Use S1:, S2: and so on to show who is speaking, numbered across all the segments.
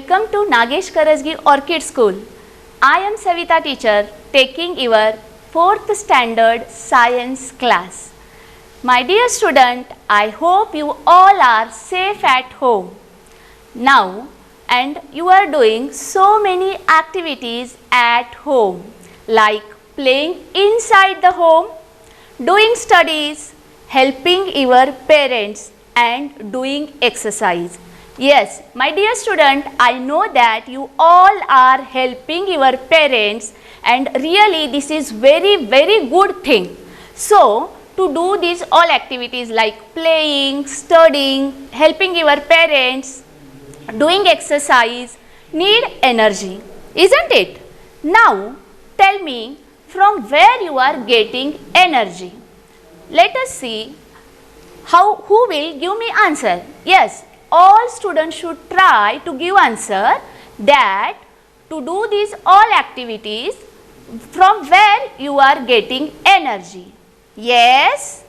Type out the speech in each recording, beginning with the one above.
S1: Welcome to Nagesh Karajgi Orchid School. I am Savita teacher taking your 4th standard science class. My dear student, I hope you all are safe at home. Now, and you are doing so many activities at home like playing inside the home, doing studies, helping your parents and doing exercise. Yes, my dear student, I know that you all are helping your parents and really this is very good thing. So, to do these all activities like playing, studying, helping your parents, doing exercise need energy, isn't it? Now, tell me from where you are getting energy. Let us see who will give me answer. Yes, all students should try to give answer that to do these all activities from where you are getting energy. Yes,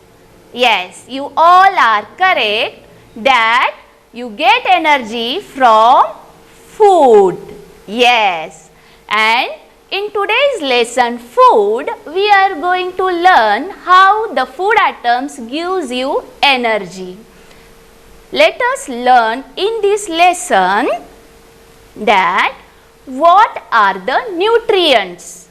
S1: you all are correct that you get energy from food. Yes, and in today's lesson food, we are going to learn how the food items gives you energy. Let us learn in this lesson that what are the nutrients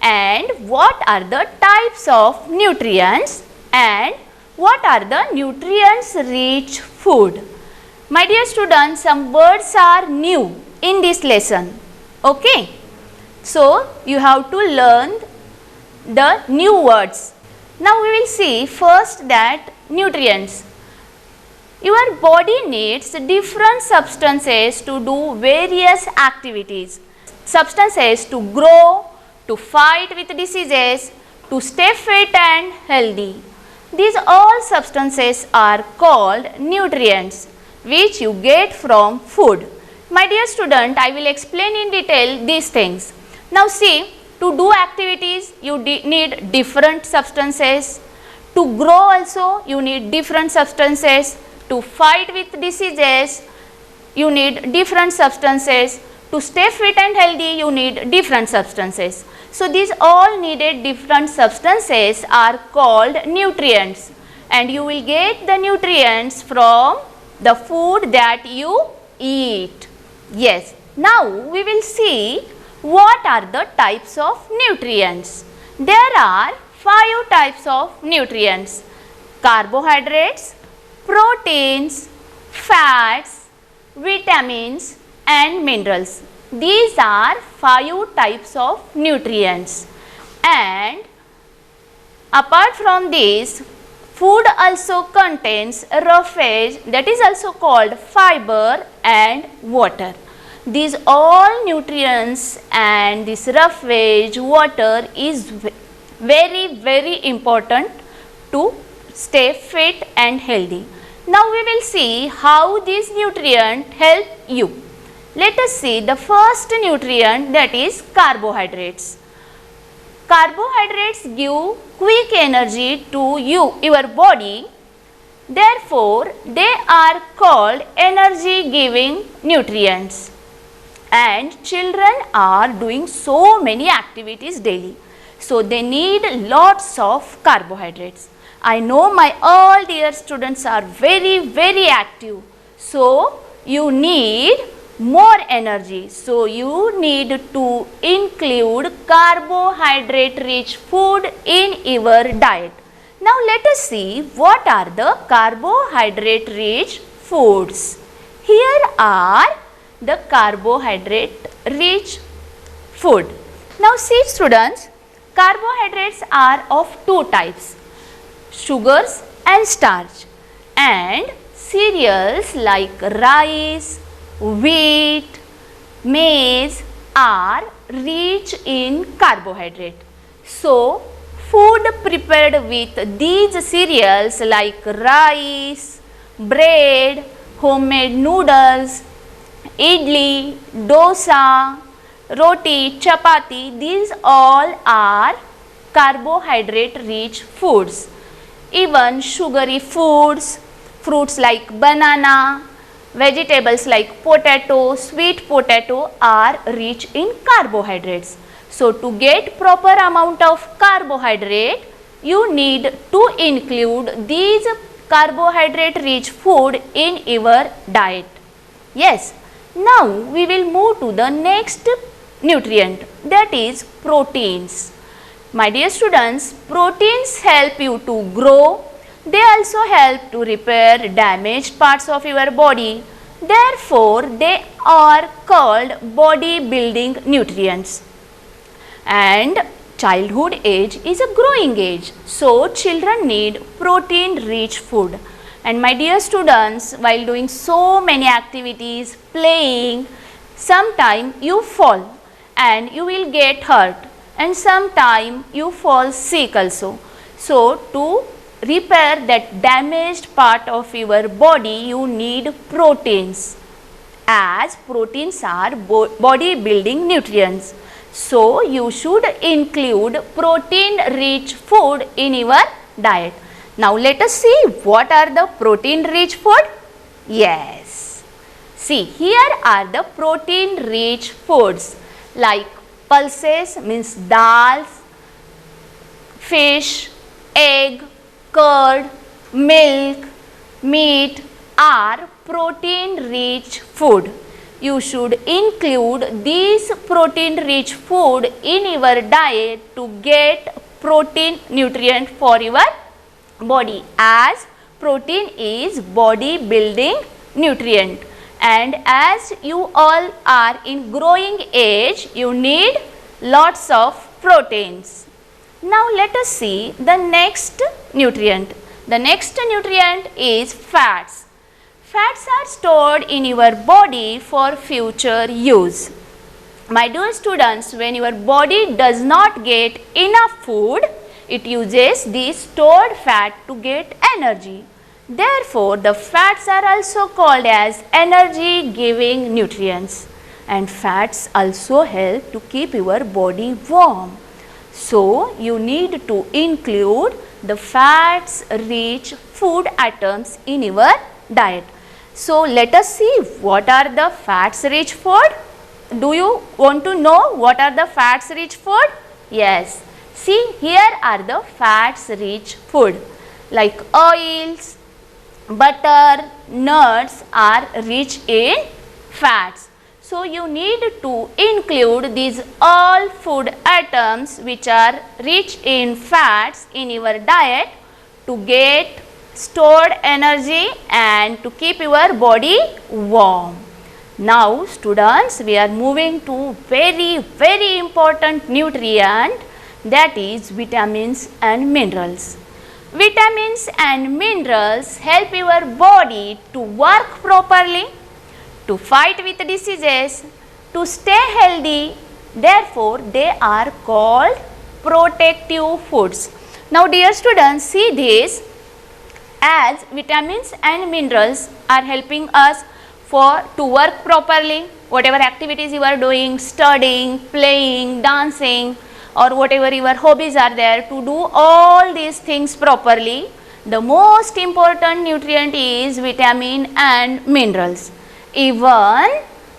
S1: and what are the types of nutrients and what are the nutrients rich food. My dear students, some words are new in this lesson. Okay. So, you have to learn the new words. Now, we will see first that nutrients. Your body needs different substances to do various activities. Substances to grow, to fight with diseases, to stay fit and healthy. These all substances are called nutrients which you get from food. My dear student, I will explain in detail these things. Now see, to do activities you need different substances. To grow also you need different substances. To fight with diseases you need different substances. To stay fit and healthy you need different substances. So these all needed different substances are called nutrients and you will get the nutrients from the food that you eat. Yes, now we will see what are the types of nutrients. There are 5 types of nutrients: carbohydrates, proteins, fats, vitamins and minerals. These are 5 types of nutrients. And apart from this, food also contains roughage, that is also called fiber and water. These all nutrients and this roughage, water is very important to stay fit and healthy. Now we will see how these nutrients help you. Let us see the first nutrient, that is carbohydrates. Carbohydrates give quick energy to your body. Therefore, they are called energy giving nutrients. And children are doing so many activities daily. So they need lots of carbohydrates. I know my all dear students are very active. So you need more energy. So you need to include carbohydrate rich food in your diet. Now let us see what are the carbohydrate rich foods. Here are the carbohydrate rich food. Now see students, carbohydrates are of 2 types, sugars and starch, and cereals like rice, wheat, maize are rich in carbohydrate. So, food prepared with these cereals like rice, bread, homemade noodles, idli, dosa, roti, chapati, these all are carbohydrate rich foods. Even sugary foods, fruits like banana, Vegetables like potato, sweet potato are rich in carbohydrates. So to get proper amount of carbohydrate, you need to include these carbohydrate rich food in your diet. Yes, now we will move to the next nutrient, that is proteins. My dear students, proteins help you to grow. They also help to repair damaged parts of your body. Therefore, they are called body building nutrients. And childhood age is a growing age, so children need protein rich food. And my dear students, while doing so many activities, playing, sometime you fall and you will get hurt, and sometime you fall sick also. So to repair that damaged part of your body, you need proteins, as proteins are body building nutrients. So you should include protein rich food in your diet. Now let us see what are the protein rich food. Yes, see, here are the protein rich foods like pulses, means dals, fish, egg, curd, milk, meat are protein rich food. You should include these protein rich food in your diet to get protein nutrient for your body, as protein is body building nutrient. And as you all are in growing age, you need lots of proteins. Now let us see the next nutrient. The next nutrient is fats. Fats are stored in your body for future use. My dear students, when your body does not get enough food, it uses the stored fat to get energy. Therefore, the fats are also called as energy giving nutrients. And fats also help to keep your body warm. So, you need to include the fats rich food items in your diet. So, let us see what are the fats rich food. Do you want to know what are the fats rich food? Yes. See, here are the fats rich food like oils, butter, nuts are rich in fats. So, you need to include these all food items which are rich in fats in your diet to get stored energy and to keep your body warm. Now students, we are moving to very important nutrient, that is vitamins and minerals. Vitamins and minerals help your body to work properly, to fight with diseases, to stay healthy. Therefore, they are called protective foods. Now dear students, see this, as vitamins and minerals are helping us to work properly, whatever activities you are doing, studying, playing, dancing, or whatever your hobbies are there, to do all these things properly, the most important nutrient is vitamin and minerals. Even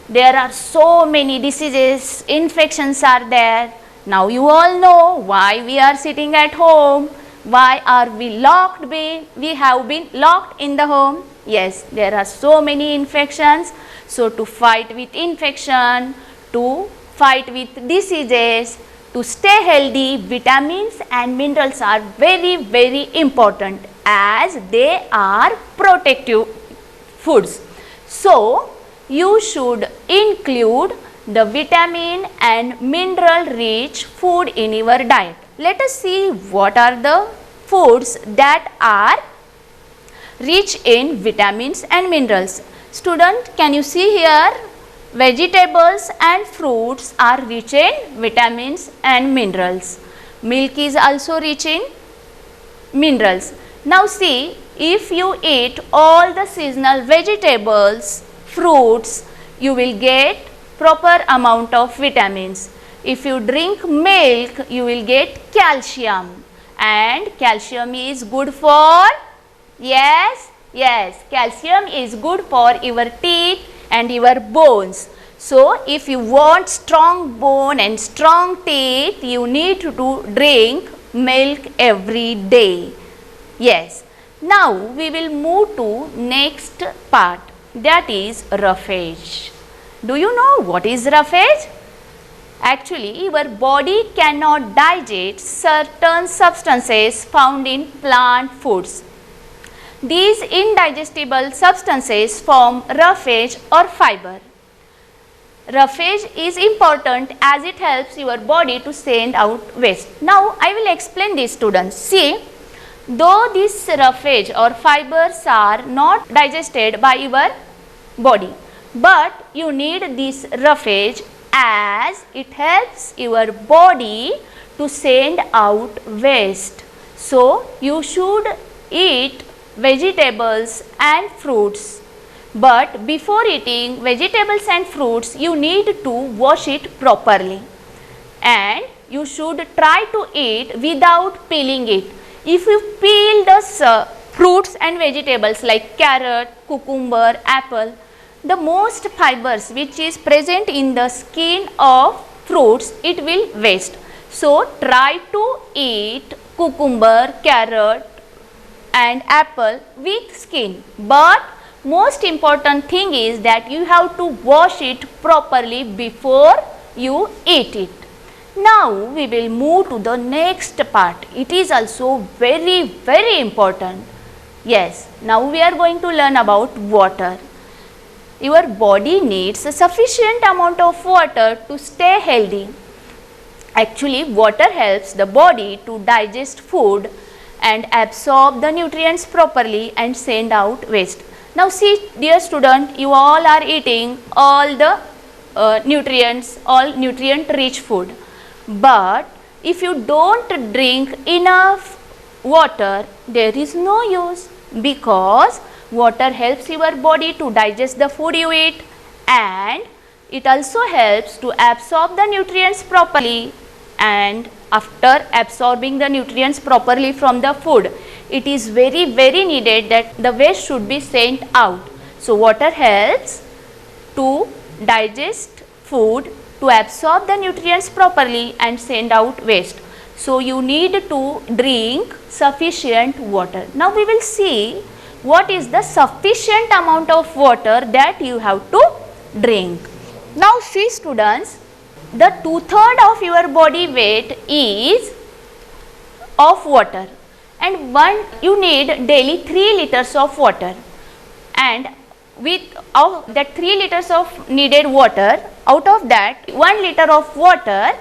S1: there are so many diseases, infections are there. Now you all know why we are sitting at home. Why are we locked? We have been locked in the home. Yes, there are so many infections. So to fight with infection, to fight with diseases, to stay healthy, vitamins and minerals are very important, as they are protective foods. So you should include the vitamin and mineral rich food in your diet. Let us see what are the foods that are rich in vitamins and minerals. Student, can you see here? Vegetables and fruits are rich in vitamins and minerals. Milk is also rich in minerals. Now see, if you eat all the seasonal vegetables, fruits, you will get proper amount of vitamins. If you drink milk, you will get calcium, and calcium is good for, yes, Yes, calcium is good for your teeth and your bones. So, if you want strong bone and strong teeth, you need to drink milk every day. Yes. Now, we will move to next part, that is roughage. Do you know what is roughage? Actually, your body cannot digest certain substances found in plant foods. These indigestible substances form roughage or fiber. Roughage is important as it helps your body to send out waste. Now, I will explain this, students. See, though this roughage or fibers are not digested by your body, but you need this roughage as it helps your body to send out waste. So, you should eat vegetables and fruits, but before eating vegetables and fruits you need to wash it properly, and you should try to eat without peeling it. If you peel the fruits and vegetables like carrot, cucumber, apple, the most fibers which is present in the skin of fruits, it will waste. So, try to eat cucumber, carrot and apple with skin, but most important thing is that you have to wash it properly before you eat it. Now, we will move to the next part. It is also very important. Yes, now we are going to learn about water. Your body needs a sufficient amount of water to stay healthy. Actually, water helps the body to digest food and absorb the nutrients properly and send out waste. Now see, dear student, you all are eating all the nutrients, all nutrient rich food. But if you don't drink enough water, there is no use, because water helps your body to digest the food you eat, and it also helps to absorb the nutrients properly. And after absorbing the nutrients properly from the food, it is very needed that the waste should be sent out. So, water helps to digest food, to absorb the nutrients properly and send out waste. So, you need to drink sufficient water. Now, we will see what is the sufficient amount of water that you have to drink. Now, see students, the 2/3 of your body weight is of water, and you need daily 3 liters of water, and with that 3 liters of needed water, out of that 1 liter of water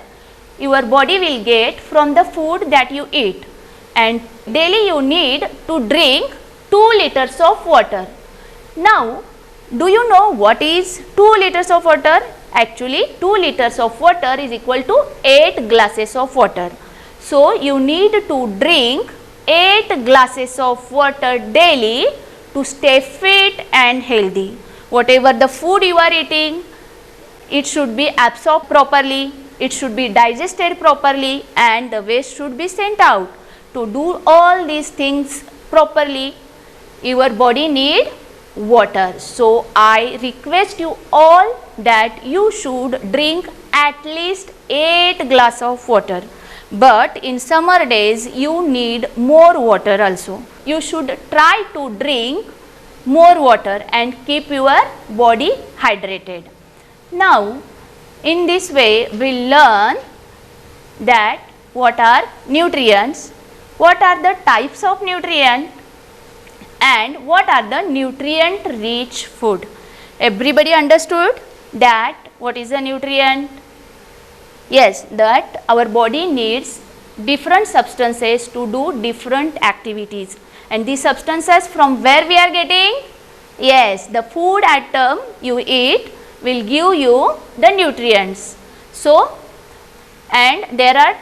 S1: your body will get from the food that you eat, and daily you need to drink 2 liters of water. Now, do you know what is 2 liters of water? Actually, 2 liters of water is equal to 8 glasses of water. So, you need to drink 8 glasses of water daily to stay fit and healthy. Whatever the food you are eating, it should be absorbed properly, it should be digested properly, and the waste should be sent out. To do all these things properly, your body need water. So, I request you all that you should drink at least 8 glasses of water. But in summer days, you need more water also. You should try to drink more water and keep your body hydrated. Now, in this way, we learn that what are nutrients, what are the types of nutrients, and what are the nutrient rich food. Everybody understood that what is a nutrient? Yes, that our body needs different substances to do different activities, and these substances from where we are getting? Yes, the food item you eat will give you the nutrients. So, and there are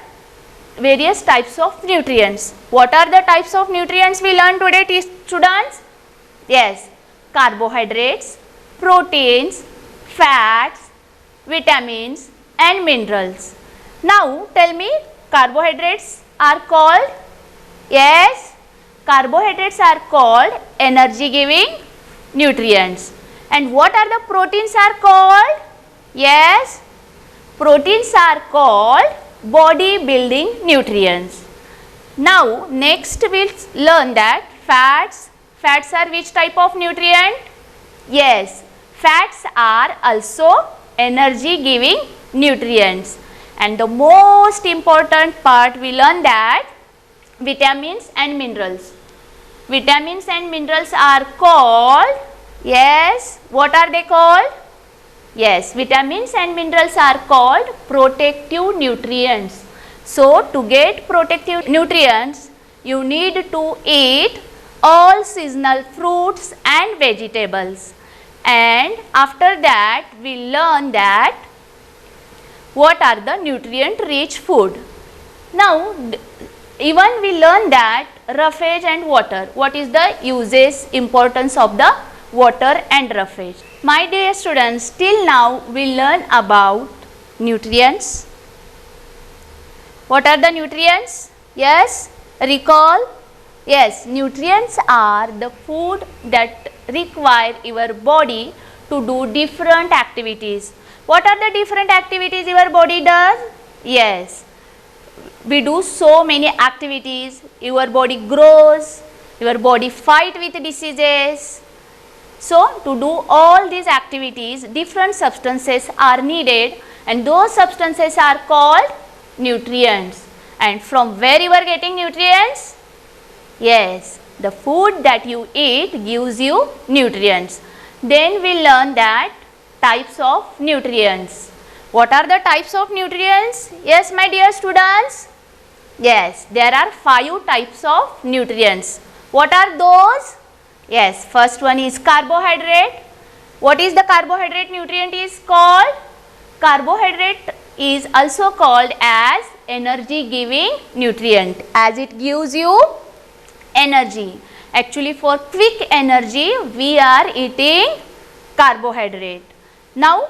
S1: various types of nutrients. What are the types of nutrients we learned today, students? Yes, carbohydrates, proteins, fats, vitamins and minerals. Now, tell me, carbohydrates are called? Yes, carbohydrates are called energy giving nutrients. And what are the proteins are called? Yes, proteins are called body building nutrients. Now next we'll learn that fats are which type of nutrient? Yes, fats are also energy giving nutrients. And the most important part we learn that vitamins and minerals. Vitamins and minerals are called, yes, what are they called? Yes, vitamins and minerals are called protective nutrients. So to get protective nutrients, you need to eat all seasonal fruits and vegetables. And after that, we learn that what are the nutrient rich food. Now, even we learn that roughage and water. What is the uses, importance of the water and roughage. My dear students, till now we learn about nutrients. What are the nutrients? Yes, recall. Yes, nutrients are the food that require your body to do different activities. What are the different activities your body does? Yes, we do so many activities. Your body grows, your body fight with diseases. So to do all these activities, different substances are needed, and those substances are called nutrients. And from where you are getting nutrients? Yes, the food that you eat gives you nutrients. Then we learn that types of nutrients. What are the types of nutrients? Yes, my dear students. Yes, there are 5 types of nutrients. What are those? Yes, first one is carbohydrate. What is the carbohydrate nutrient is called? Carbohydrate is also called as energy giving nutrient, as it gives you energy. Actually, for quick energy we are eating carbohydrate. Now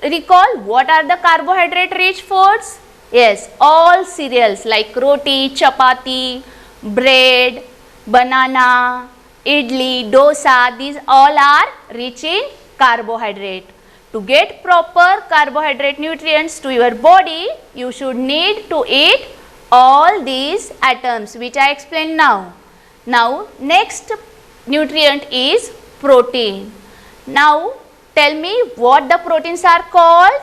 S1: recall, what are the carbohydrate rich foods? Yes, all cereals like roti, chapati, bread, banana, idli, dosa, these all are rich in carbohydrate. To get proper carbohydrate nutrients to your body, you should need to eat all these items which I explained now. Now next nutrient is protein. Now tell me what the proteins are called?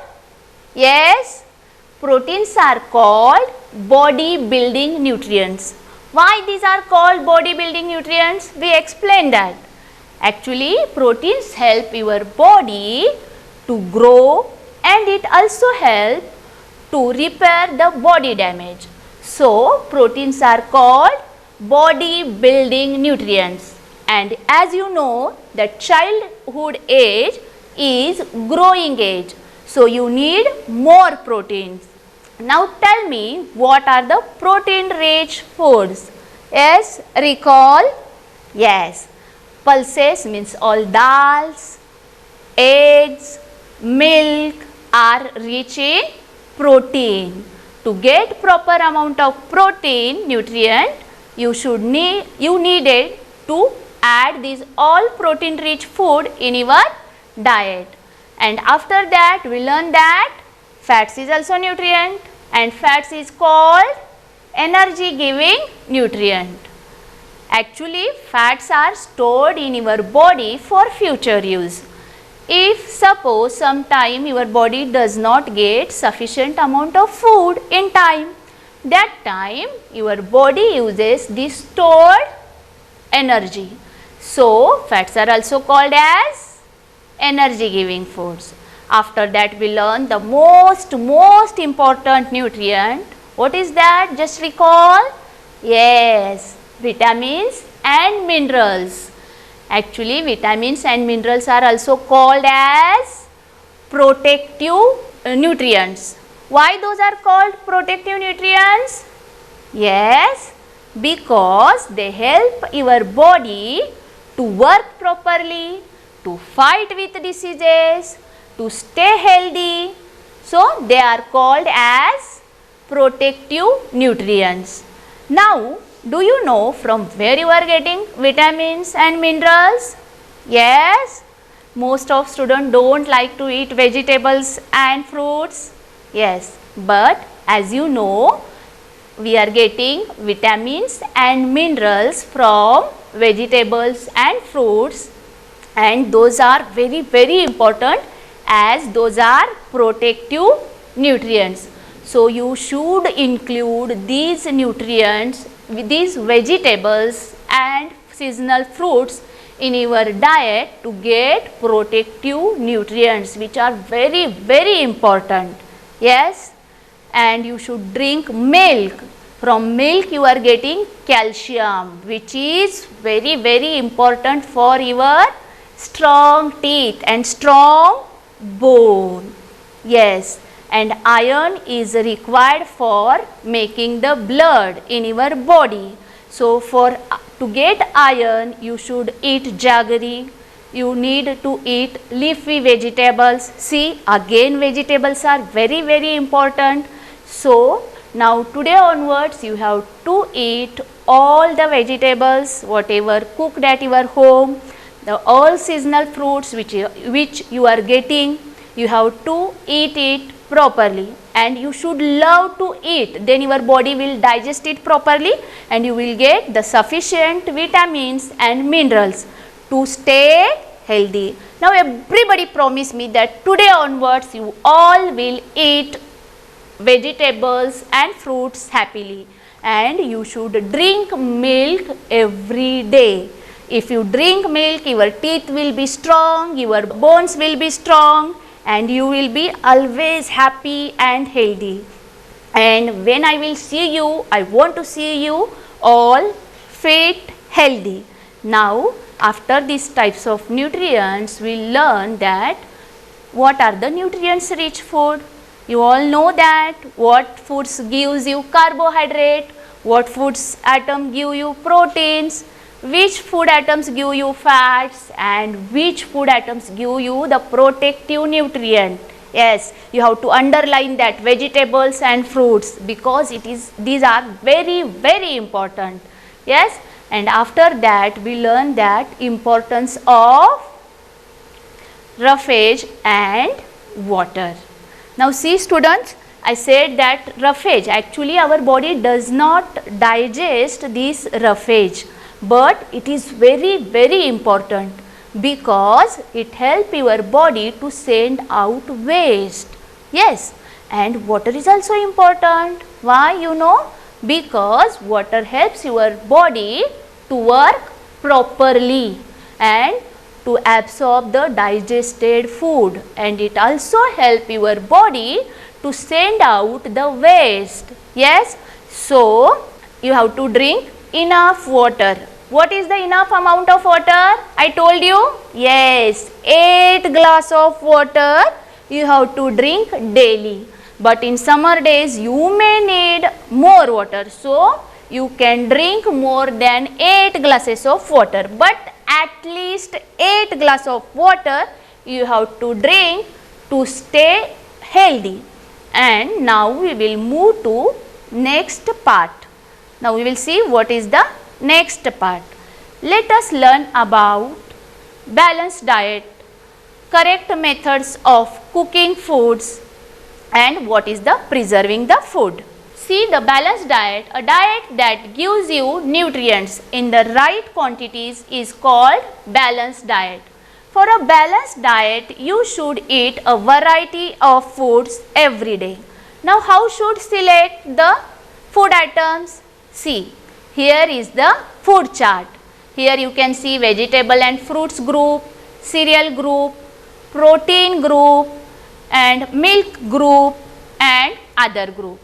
S1: Yes, proteins are called body building nutrients. Why these are called body building nutrients? We explained that. Actually, proteins help your body to grow, and it also help to repair the body damage. So proteins are called body building nutrients. And as you know, the childhood age is growing age. So you need more proteins. Now tell me, what are the protein rich foods? Yes, recall. Yes, pulses means all dals, eggs, milk are rich in protein. To get proper amount of protein nutrient, you needed to add these all protein rich food in your diet. And after that we learn that fats is also nutrient, and fats is called energy giving nutrient. Actually, fats are stored in your body for future use. If suppose sometime your body does not get sufficient amount of food in time, that time your body uses this stored energy. So fats are also called as energy giving foods. After that we learn the most important nutrient. What is that? Just recall. Yes, vitamins and minerals. Actually, vitamins and minerals are also called as protective nutrients. Why those are called protective nutrients? Yes, because they help your body to work properly, to fight with diseases, to stay healthy. So they are called as protective nutrients. Now do you know from where you are getting vitamins and minerals? Yes, most of students don't like to eat vegetables and fruits. Yes, but as you know, we are getting vitamins and minerals from vegetables and fruits, and those are very important as those are protective nutrients. So you should include these nutrients, these vegetables and seasonal fruits in your diet to get protective nutrients, which are very important. Yes, and you should drink milk. From milk you are getting calcium, which is very important for your strong teeth and strong bone. Yes, and iron is required for making the blood in your body. So to get iron, you should eat jaggery. You need to eat leafy vegetables. See, again vegetables are very important. So now today onwards you have to eat all the vegetables whatever cooked at your home, the all seasonal fruits which you are getting. You have to eat it properly, and you should love to eat, then your body will digest it properly and you will get the sufficient vitamins and minerals to stay healthy. Now everybody promise me that today onwards you all will eat vegetables and fruits happily, and you should drink milk every day. If you drink milk, your teeth will be strong, your bones will be strong, and you will be always happy and healthy. And when I will see you, I want to see you all fit, healthy. Now after these types of nutrients, we learn that what are the nutrients rich food. You all know that what foods gives you carbohydrate, what foods atom give you proteins, which food atoms give you fats, and which food atoms give you the protective nutrient. Yes, you have to underline that vegetables and fruits, because these are very important. Yes, and after that we learn that importance of roughage and water. Now see students, I said that roughage, actually our body does not digest this roughage, but it is very important because it helps your body to send out waste. Yes, and water is also important. Why you know? Because water helps your body to work properly and to absorb the digested food, and it also helps your body to send out the waste. Yes, so you have to drink enough water. What is the enough amount of water? I told you, yes, 8 glass of water you have to drink daily. But in summer days you may need more water, so you can drink more than 8 glasses of water, but at least 8 glass of water you have to drink to stay healthy. And now we will move to next part. Now we will see what is the next part. Let us learn about balanced diet, correct methods of cooking foods, and what is the preserving the food. See, the balanced diet, a diet that gives you nutrients in the right quantities, is called balanced diet. For a balanced diet, you should eat a variety of foods every day. Now how should select the food items? See, here is the food chart. Here you can see vegetable and fruits group, cereal group, protein group, and milk group, and other group.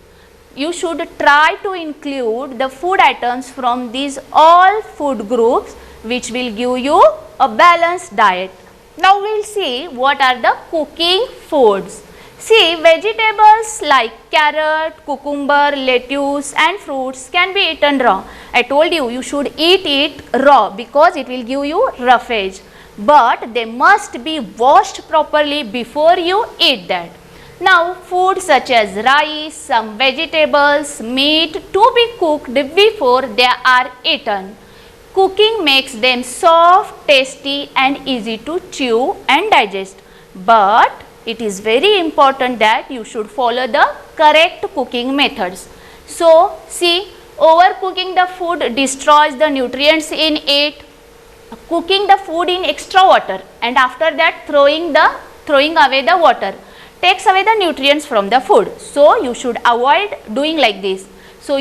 S1: You should try to include the food items from these all food groups, which will give you a balanced diet. Now we will see what are the cooking foods. See, vegetables like carrot, cucumber, lettuce and fruits can be eaten raw. I told you, you should eat it raw because it will give you roughage. But they must be washed properly before you eat that. Now food such as rice, some vegetables, meat to be cooked before they are eaten. Cooking makes them soft, tasty and easy to chew and digest. But it is very important that you should follow the correct cooking methods. So see, overcooking the food destroys the nutrients in it. Cooking the food in extra water and after that throwing away the water takes away the nutrients from the food. So you should avoid doing like this. So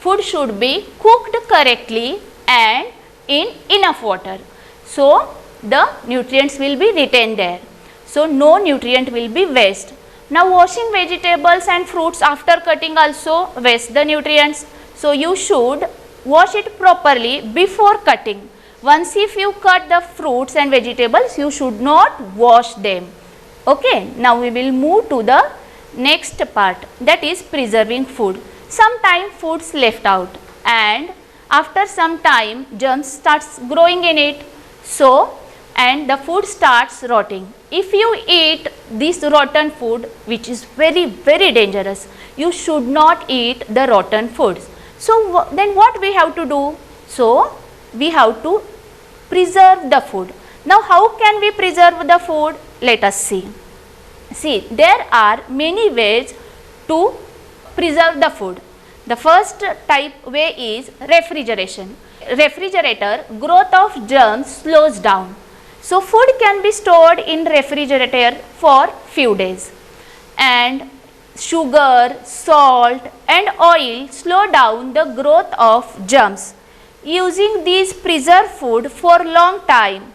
S1: food should be cooked correctly and in enough water. So the nutrients will be retained there. So no nutrient will be waste. Now washing vegetables and fruits after cutting also waste the nutrients. So you should wash it properly before cutting. Once if you cut the fruits and vegetables, you should not wash them. Okay, now we will move to the next part, that is preserving food. Sometime foods left out and after some time germs starts growing in it. So and the food starts rotting. If you eat this rotten food, which is very dangerous, you should not eat the rotten foods. So then what we have to do? So we have to preserve the food. Now how can we preserve the food? Let us see. See, there are many ways to preserve the food. The first way is refrigeration. Refrigerator, growth of germs slows down. So food can be stored in refrigerator for few days. And sugar, salt and oil slow down the growth of germs. Using these preserve food for long time.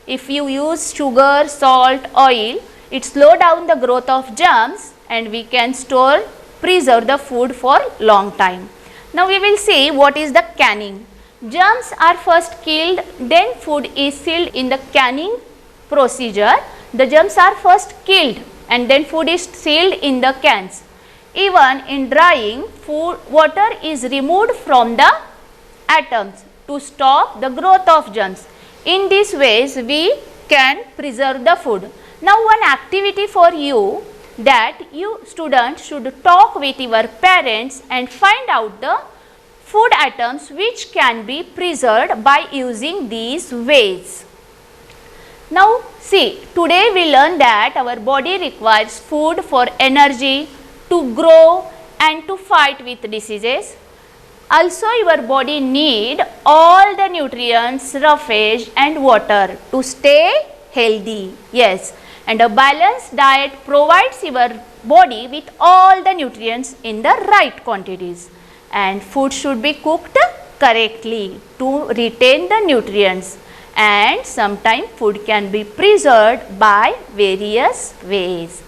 S1: If you use sugar, salt, oil, it slow down the growth of germs and we can preserve the food for long time. Now we will see what is the canning. Germs are first killed, then food is sealed in the canning procedure. The germs are first killed and then food is sealed in the cans. Even in drying, water is removed from the atoms to stop the growth of germs. In these ways we can preserve the food. Now one activity for you, that you students should talk with your parents and find out the food items which can be preserved by using these ways. Now see, today we learn that our body requires food for energy, to grow and to fight with diseases. Also your body need all the nutrients, roughage and water to stay healthy. Yes, and a balanced diet provides your body with all the nutrients in the right quantities. And food should be cooked correctly to retain the nutrients. And sometimes food can be preserved by various ways.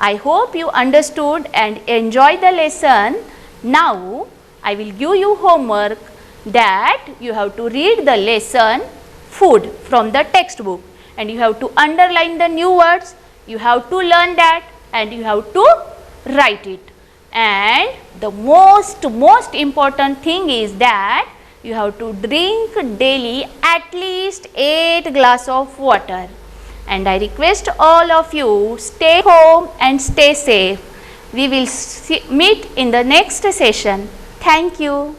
S1: I hope you understood and enjoyed the lesson. Now I will give you homework that you have to read the lesson food from the textbook and you have to underline the new words, you have to learn that and you have to write it. And the most important thing is that you have to drink daily at least 8 glasses of water. And I request all of you, stay home and stay safe. We will meet in the next session. Thank you.